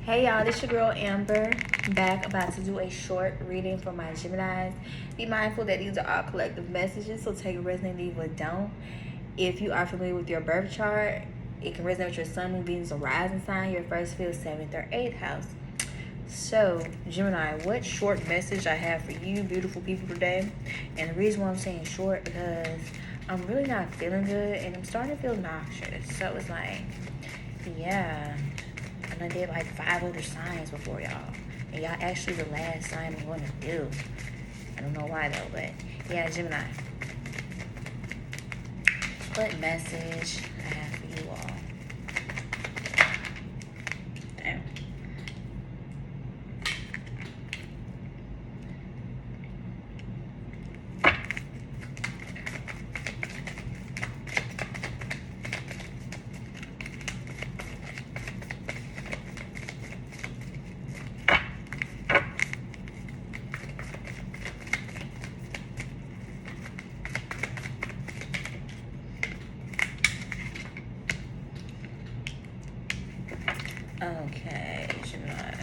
Hey y'all, this your girl Amber, back about to do a short reading for my Geminis. Be mindful that these are all collective messages, so take a resonate, leave what don't. If you are familiar with your birth chart, it can resonate with your sun, moon, Venus, or rising sign, your first, fifth, seventh, or eighth house. So, Gemini, what short message I have for you, beautiful people, today? And the reason why I'm saying short, because I'm really not feeling good, and I'm starting to feel nauseous. So it's like, yeah. I did like 5 other signs before y'all. And y'all actually the last sign I'm going to do. I don't know why though, but yeah, Gemini. What message I have for you all? Damn. Okay, Gemini.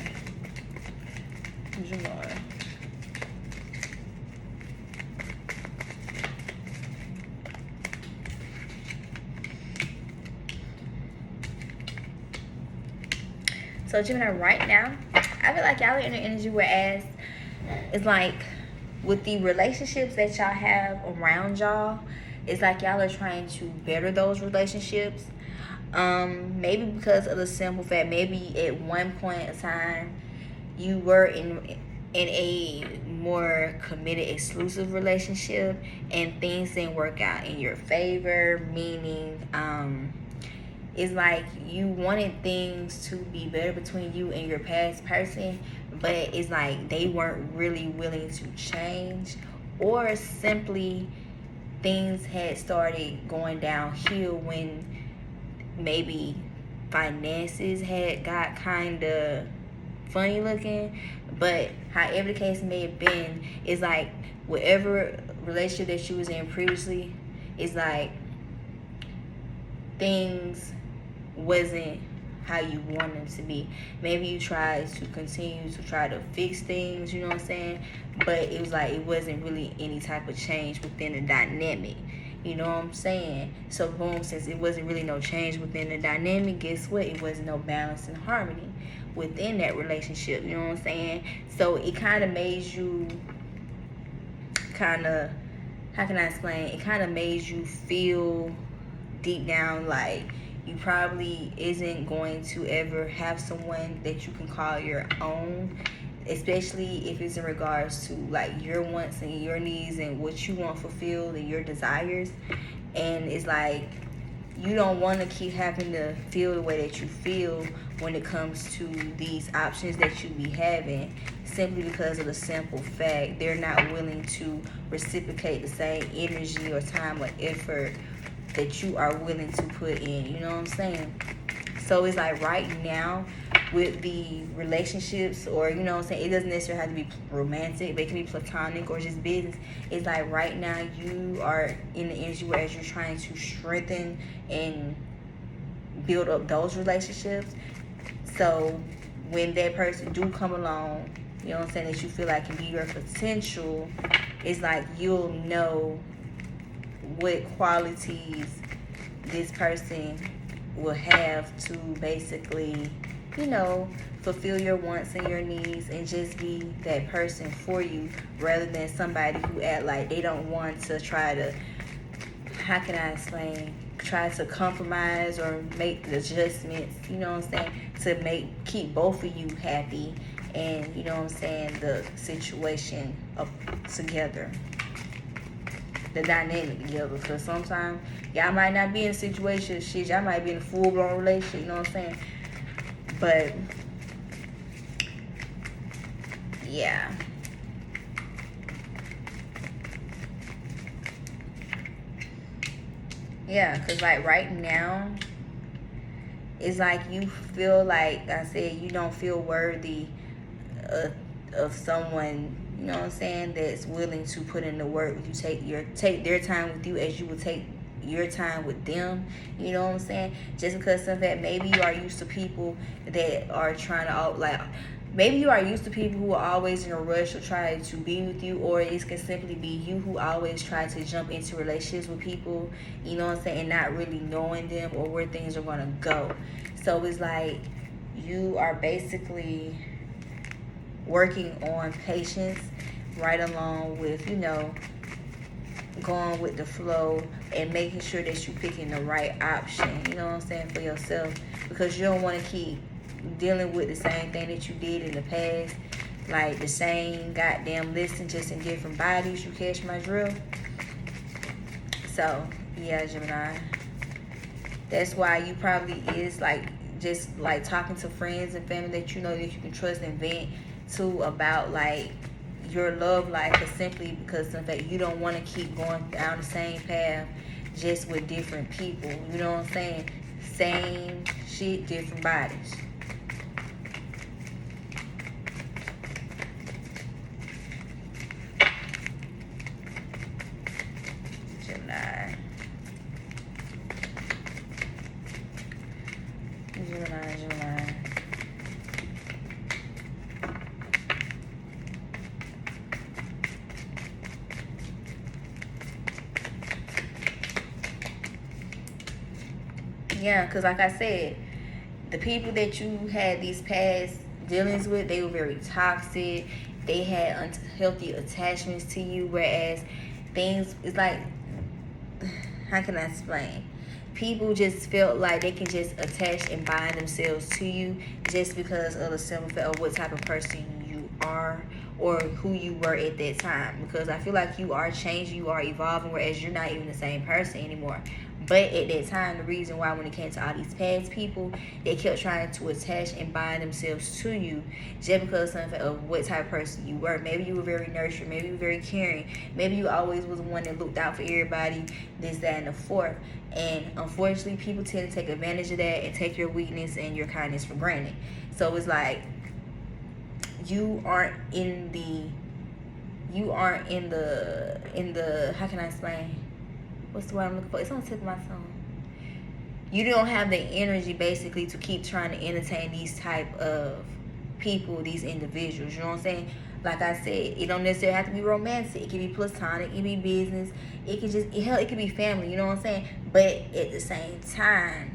So Gemini, right now, I feel like y'all are in the energy whereas it's like with the relationships that y'all have around y'all, it's like y'all are trying to better those relationships. Maybe because of the simple fact, maybe at one point in time you were in a more committed exclusive relationship and things didn't work out in your favor, meaning it's like you wanted things to be better between you and your past person, but it's like they weren't really willing to change, or simply things had started going downhill when maybe finances had got kind of funny looking. But however the case may have been, it's like whatever relationship that you was in previously, it's like things wasn't how you want them to be. Maybe you tried to continue to try to fix things, you know what I'm saying, but it was like it wasn't really any type of change within the dynamic, you know what I'm saying. So boom, since it wasn't really no change within the dynamic, guess what, it wasn't no balance and harmony within that relationship, you know what I'm saying. So it kind of made you how can I explain, it kind of made you feel deep down like you probably isn't going to ever have someone that you can call your own, especially if it's in regards to like your wants and your needs and what you want fulfilled and your desires. And it's like you don't want to keep having to feel the way that you feel when it comes to these options that you be having, simply because of the simple fact they're not willing to reciprocate the same energy or time or effort that you are willing to put in, you know what I'm saying. So it's like right now with the relationships, or you know what I'm saying, it doesn't necessarily have to be romantic, they can be platonic or just business. It's like right now you are in the energy where you're trying to strengthen and build up those relationships. So when that person do come along, you know what I'm saying, that you feel like can be your potential, it's like you'll know what qualities this person will have to basically, you know, fulfill your wants and your needs and just be that person for you, rather than somebody who act like they don't want to try to, how can I explain, try to compromise or make the adjustments, you know what I'm saying, to keep both of you happy and, you know what I'm saying, the situation up together, the dynamic together. Because sometimes y'all might not be in a situation, shit, y'all might be in a full-blown relationship, you know what I'm saying. But yeah, because like right now it's like you feel like I said, you don't feel worthy of someone, you know what I'm saying, that's willing to put in the work with you, take their time with you as you would take your time with them. You know what I'm saying? Just because of that, maybe you are used to people that are trying to like. Maybe you are used to people who are always in a rush to try to be with you, or it can simply be you who always try to jump into relationships with people, you know what I'm saying, and not really knowing them or where things are going to go. So it's like you are basically working on patience right along with, going with the flow and making sure that you're picking the right option, you know what I'm saying, for yourself, because you don't want to keep dealing with the same thing that you did in the past, like the same goddamn listing, just in different bodies. You catch my drill? So yeah, Gemini, that's why you probably is like just like talking to friends and family that you know that you can trust and vent to about like your love life, is simply because in fact you don't want to keep going down the same path just with different people. You know what I'm saying? Same shit, different bodies. Gemini. Yeah, because like I said, the people that you had these past dealings with, they were very toxic. They had unhealthy attachments to you, whereas things, it's like, how can I explain? People just felt like they can just attach and bind themselves to you just because of the simple fact of what type of person you are or who you were at that time. Because I feel like you are changing, you are evolving, whereas you're not even the same person anymore. But at that time, the reason why when it came to all these past people, they kept trying to attach and bind themselves to you just because of what type of person you were. Maybe you were very nurturing, maybe you were very caring, maybe you always was one that looked out for everybody, this, that, and the fourth. And unfortunately, people tend to take advantage of that and take your weakness and your kindness for granted. So it's like you aren't in the how can I explain? What's the word I'm looking for? It's on the tip of my tongue. You don't have the energy basically to keep trying to entertain these type of people, these individuals. You know what I'm saying? Like I said, it don't necessarily have to be romantic. It can be platonic. It can be business. It can just, hell, it can be family. You know what I'm saying? But at the same time,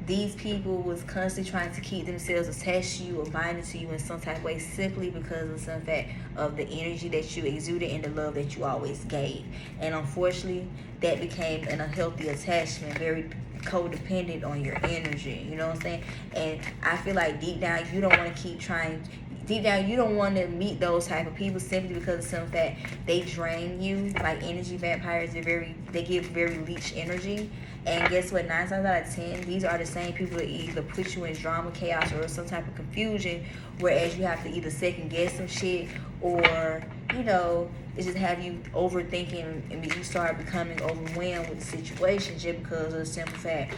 these people was constantly trying to keep themselves attached to you or binded to you in some type of way simply because of some fact of the energy that you exuded and the love that you always gave. And unfortunately, that became an unhealthy attachment, very codependent on your energy. You know what I'm saying? And I feel like deep down, you don't want to keep trying. Deep down, you don't want to meet those type of people simply because of some fact they drain you. Like energy vampires, they give very leech energy. And guess what? 9 times out of 10, these are the same people that either put you in drama, chaos, or some type of confusion. Whereas you have to either second guess some shit, or it just have you overthinking, and you start becoming overwhelmed with the situation just because of the simple fact,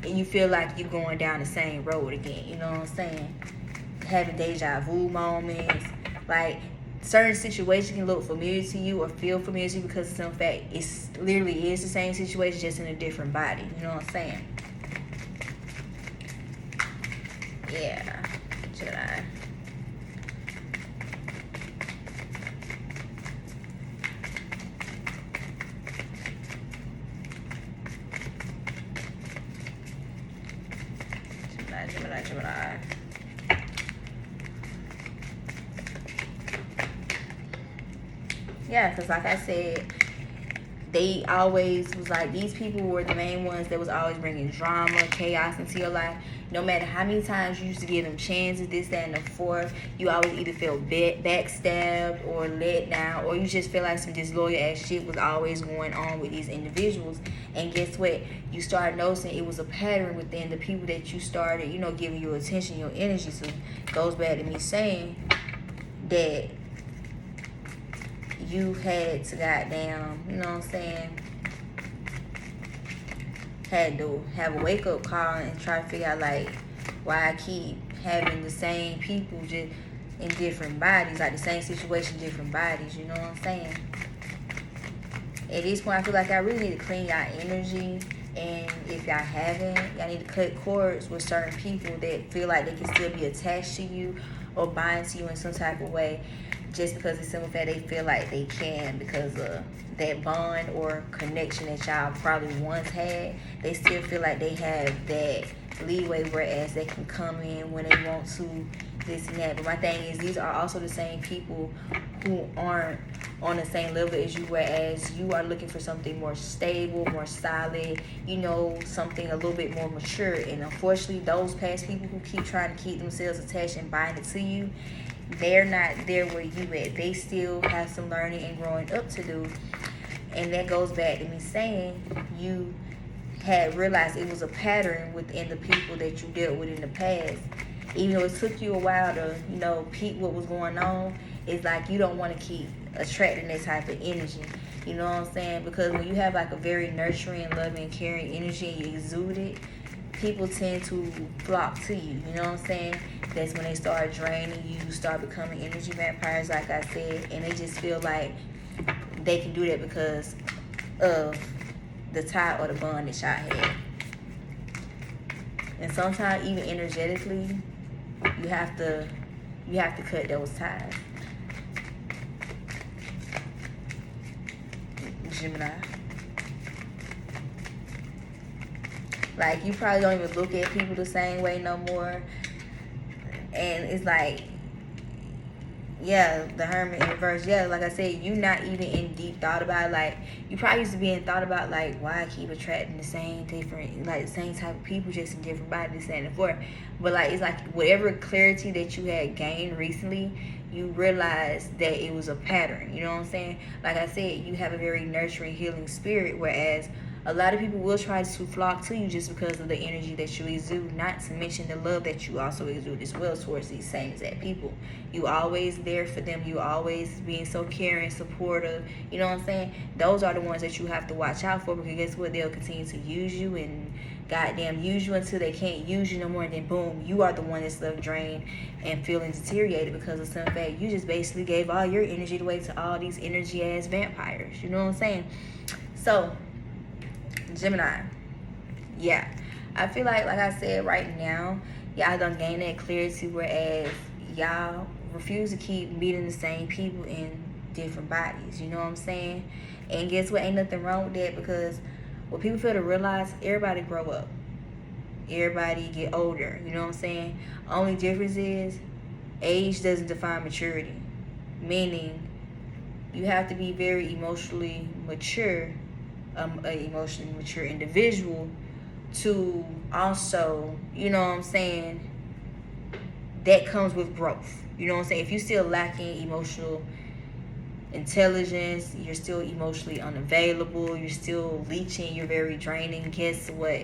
and you feel like you're going down the same road again. You know what I'm saying? Having deja vu moments, like certain situations can look familiar to you or feel familiar to you because of some fact it's literally is the same situation just in a different body. You know what I'm saying? Yeah, Gemini. Gemini. Yeah, because like I said, they always was like, these people were the main ones that was always bringing drama, chaos into your life. No matter how many times you used to give them chances, this, that, and the fourth, you always either felt backstabbed or let down, or you just feel like some disloyal ass shit was always going on with these individuals. And guess what? You started noticing it was a pattern within the people that you started, giving your attention, your energy. So it goes back to me saying that you had to goddamn, you know what I'm saying, had to have a wake-up call and try to figure out, like, why I keep having the same people just in different bodies, like the same situation, different bodies, you know what I'm saying? At this point, I feel like I really need to clean y'all energy. And if y'all haven't, y'all need to cut cords with certain people that feel like they can still be attached to you or bind to you in some type of way, just because it's simple fact they feel like they can, because of that bond or connection that y'all probably once had. They still feel like they have that leeway, whereas they can come in when they want to, this and that. But my thing is, these are also the same people who aren't on the same level as you, whereas you are looking for something more stable, more solid, you know, something a little bit more mature. And unfortunately, those past people who keep trying to keep themselves attached and bind it to you, they're not there where you at. They still have some learning and growing up to do. And that goes back to me saying you had realized it was a pattern within the people that you dealt with in the past. Even though it took you a while to, you know, peep what was going on, it's like you don't want to keep attracting that type of energy. You know what I'm saying? Because when you have like a very nurturing, loving, caring energy and you exude it, people tend to flock to you. You know what I'm saying? That's when they start draining you, start becoming energy vampires, like I said, and they just feel like they can do that because of the tie or the bond that y'all had. And sometimes even energetically, you have to cut those ties. Gemini. Like, you probably don't even look at people the same way no more. And it's like, yeah, the Hermit in reverse. Yeah, like I said, you not even in deep thought about it. Like, you probably used to be in thought about, like, why I keep attracting the same different, like, the same type of people, just in different bodies, and before. But, like, it's like whatever clarity that you had gained recently, you realize that it was a pattern. You know what I'm saying? Like I said, you have a very nurturing, healing spirit, whereas a lot of people will try to flock to you just because of the energy that you exude, not to mention the love that you also exude as well towards these same exact people. You always there for them. You always being so caring, supportive. You know what I'm saying? Those are the ones that you have to watch out for, because guess what? They'll continue to use you and goddamn use you until they can't use you no more, and then boom, you are the one that's left drained and feeling deteriorated because of some fact you just basically gave all your energy away to all these energy ass vampires. You know what I'm saying? So Gemini, yeah, I feel like I said, right now y'all done gain that clarity, whereas y'all refuse to keep meeting the same people in different bodies. You know what I'm saying? And guess what? Ain't nothing wrong with that, because what people fail to realize, everybody grow up, everybody get older. You know what I'm saying? Only difference is age doesn't define maturity, meaning you have to be very emotionally mature, an emotionally mature individual to also, you know what I'm saying, that comes with growth. You know what I'm saying? If you're still lacking emotional intelligence, you're still emotionally unavailable, you're still leeching, you're very draining, guess what?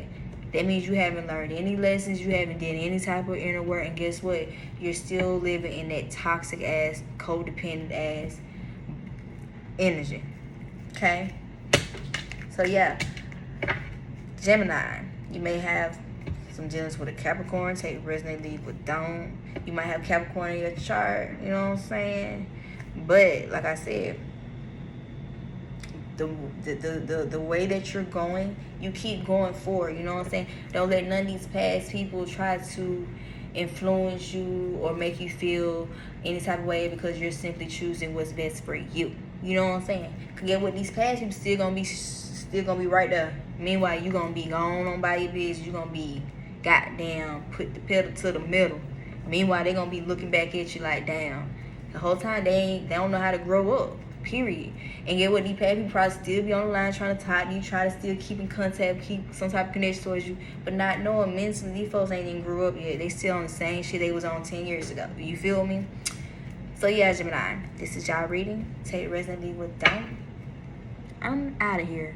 That means you haven't learned any lessons, you haven't done any type of inner work, and guess what? You're still living in that toxic ass, codependent ass energy. Okay? So yeah, Gemini, you may have some dealings with a Capricorn. Take resonate, leave with don't. You might have Capricorn in your chart, you know what I'm saying? But like I said, the way that you're going, you keep going forward. You know what I'm saying? Don't let none of these past people try to influence you or make you feel any type of way, because you're simply choosing what's best for you. You know what I'm saying? Cause get what, these past people still gonna be right there. Meanwhile, you gonna be gone on by your business. You gonna be goddamn put the pedal to the middle. Meanwhile, they gonna be looking back at you like, damn. The whole time they don't know how to grow up. Period. And get what, these past people probably still be on the line trying to talk to you, try to still keep in contact, keep some type of connection towards you, but not knowing mentally these folks ain't even grew up yet. They still on the same shit they was on 10 years ago. You feel me? So yeah, Gemini, this is y'all reading. Take resonate, leave with don't. I'm out of here.